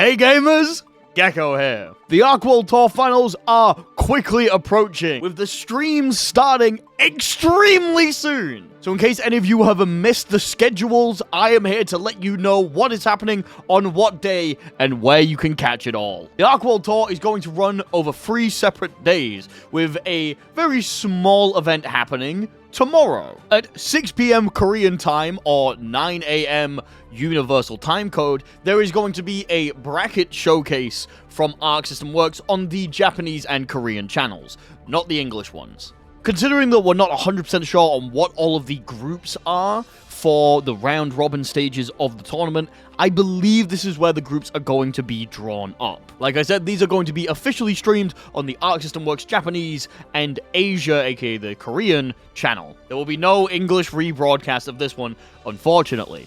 Hey gamers! Gecko here. The Arc World Tour finals are quickly approaching, with the streams starting extremely soon. So in case any of you have missed the schedules, I am here to let you know what is happening on what day and where you can catch it all. The Arc World Tour is going to run over 3 separate days, with a very small event happening tomorrow. At 6 p.m. Korean time, or 9 a.m. Universal Time Code, there is going to be a bracket showcase from Arc System Works on the Japanese and Korean channels, not the English ones. Considering that we're not 100% sure on what all of the groups are for the round-robin stages of the tournament, I believe this is where the groups are going to be drawn up. Like I said, these are going to be officially streamed on the Arc System Works Japanese and Asia, aka the Korean, channel. There will be no English rebroadcast of this one, unfortunately.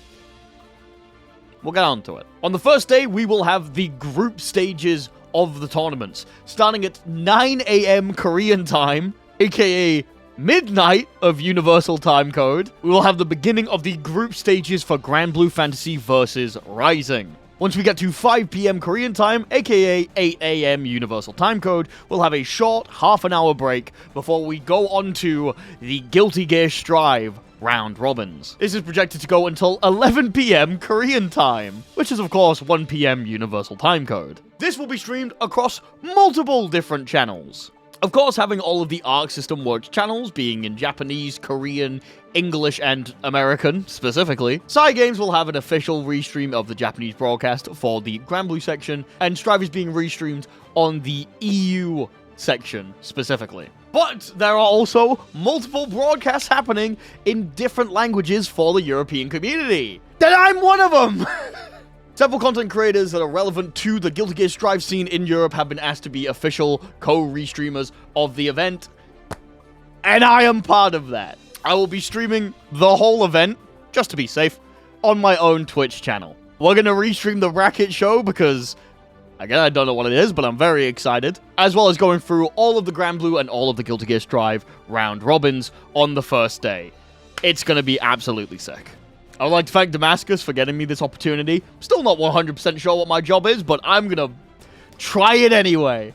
We'll get on to it. On the first day, we will have the group stages of the tournaments, starting at 9 a.m. Korean time, aka midnight of Universal Time Code. We will have the beginning of the group stages for Grand Blue Fantasy versus Rising. Once we get to 5 p.m. Korean time, aka 8 a.m. Universal Time Code, we'll have a short half-an-hour break before we go on to the Guilty Gear Strive round robins. This is projected to go until 11 p.m. Korean time, which is of course 1 p.m. Universal Time Code. This will be streamed across multiple different channels. Of course, having all of the Arc System Works channels being in Japanese, Korean, English, and American, specifically. Cygames will have an official restream of the Japanese broadcast for the Grand Blue section, and Strive is being restreamed on the EU section, specifically. But there are also multiple broadcasts happening in different languages for the European community. And I'm one of them! Several content creators that are relevant to the Guilty Gear Strive scene in Europe have been asked to be official co-restreamers of the event, and I am part of that. I will be streaming the whole event, just to be safe, on my own Twitch channel. We're going to restream the bracket show because, again, I don't know what it is, but I'm very excited, as well as going through all of the Grand Blue and all of the Guilty Gear Strive round robins on the first day. It's going to be absolutely sick. I would like to thank Damascus for getting me this opportunity. Still not 100% sure what my job is, but I'm gonna try it anyway.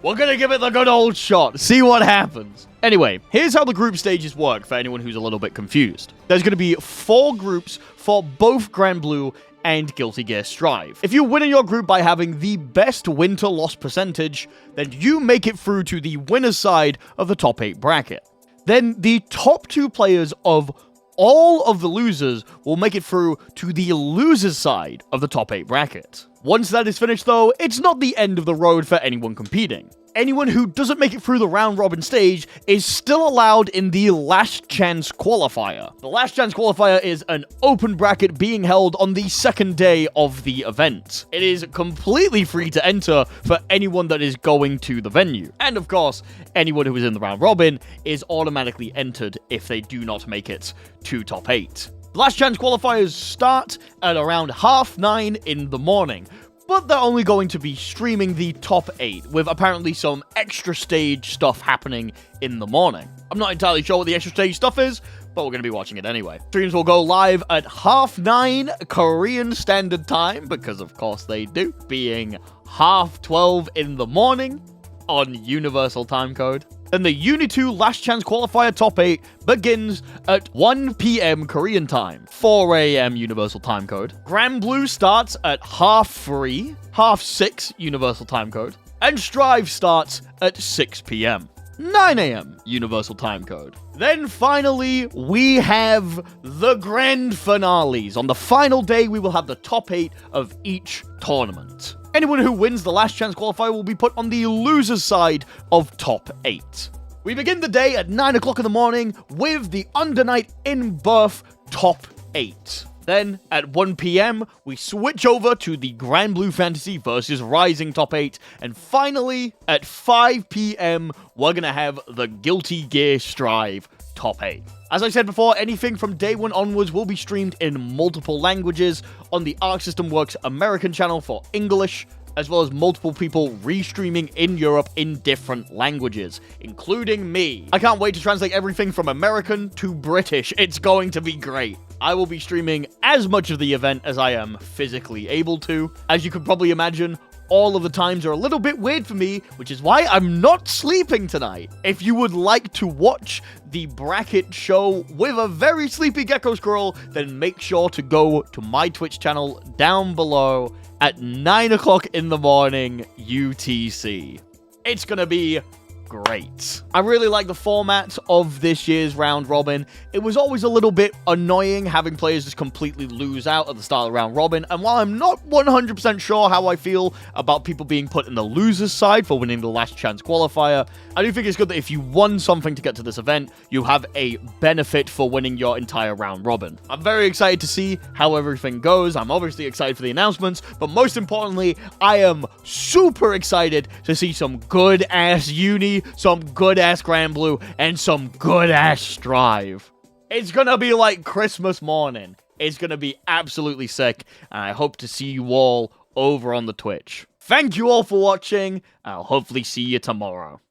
We're gonna give it the good old shot, see what happens. Anyway, here's how the group stages work for anyone who's a little bit confused. There's gonna be 4 groups for both Grand Blue and Guilty Gear Strive. If you win in your group by having the best win-to-loss percentage, then you make it through to the winner's side of the top 8 bracket. Then the top 2 players of all of the losers will make it through to the loser's side of the top 8 bracket. Once that is finished though, it's not the end of the road for anyone competing. Anyone who doesn't make it through the round robin stage is still allowed in the last chance qualifier. The last chance qualifier is an open bracket being held on the second day of the event. It is completely free to enter for anyone that is going to the venue. And of course, anyone who is in the round robin is automatically entered if they do not make it to top 8. The last chance qualifiers start at around 9:30 in the morning, but they're only going to be streaming the top 8, with apparently some extra stage stuff happening in the morning. I'm not entirely sure what the extra stage stuff is, but we're going to be watching it anyway. Streams will go live at 9:30 Korean Standard Time, because of course they do, being 12:30 in the morning on Universal Time Code. Then the Uni 2 Last Chance Qualifier Top 8 begins at 1 p.m. Korean time, 4 a.m. Universal Time Code. Grand Blue starts at 3:30, 6 Universal Time Code. And Strive starts at 6 p.m., 9 a.m. Universal Time Code. Then finally, we have the grand finales. On the final day, we will have the top 8 of each tournament. Anyone who wins the last chance qualifier will be put on the loser's side of top 8. We begin the day at 9 o'clock in the morning with the Under Night in Birth top 8. Then, at 1 p.m., we switch over to the Grand Blue Fantasy versus Rising top 8. And finally, at 5 p.m., we're gonna have the Guilty Gear Strive top 8. As I said before, anything from day 1 onwards will be streamed in multiple languages on the Arc System Works American channel for English, as well as multiple people restreaming in Europe in different languages, including me. I can't wait to translate everything from American to British. It's going to be great. I will be streaming as much of the event as I am physically able to. As you could probably imagine, all of the times are a little bit weird for me, which is why I'm not sleeping tonight. If you would like to watch the bracket show with a very sleepy Gecko Squirrel, then make sure to go to my Twitch channel down below at 9 o'clock in the morning UTC. It's gonna be great. I really like the format of this year's round robin. It was always a little bit annoying having players just completely lose out at the start of the round robin, and while I'm not 100% sure how I feel about people being put in the loser's side for winning the last chance qualifier, I do think it's good that if you won something to get to this event, you have a benefit for winning your entire round robin. I'm very excited to see how everything goes. I'm obviously excited for the announcements, but most importantly, I am super excited to see some good-ass uni, some good-ass Granblue, and some good-ass Strive. It's gonna be like Christmas morning. It's gonna be absolutely sick, and I hope to see you all over on the Twitch. Thank you all for watching. I'll hopefully see you tomorrow.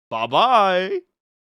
Bye-bye.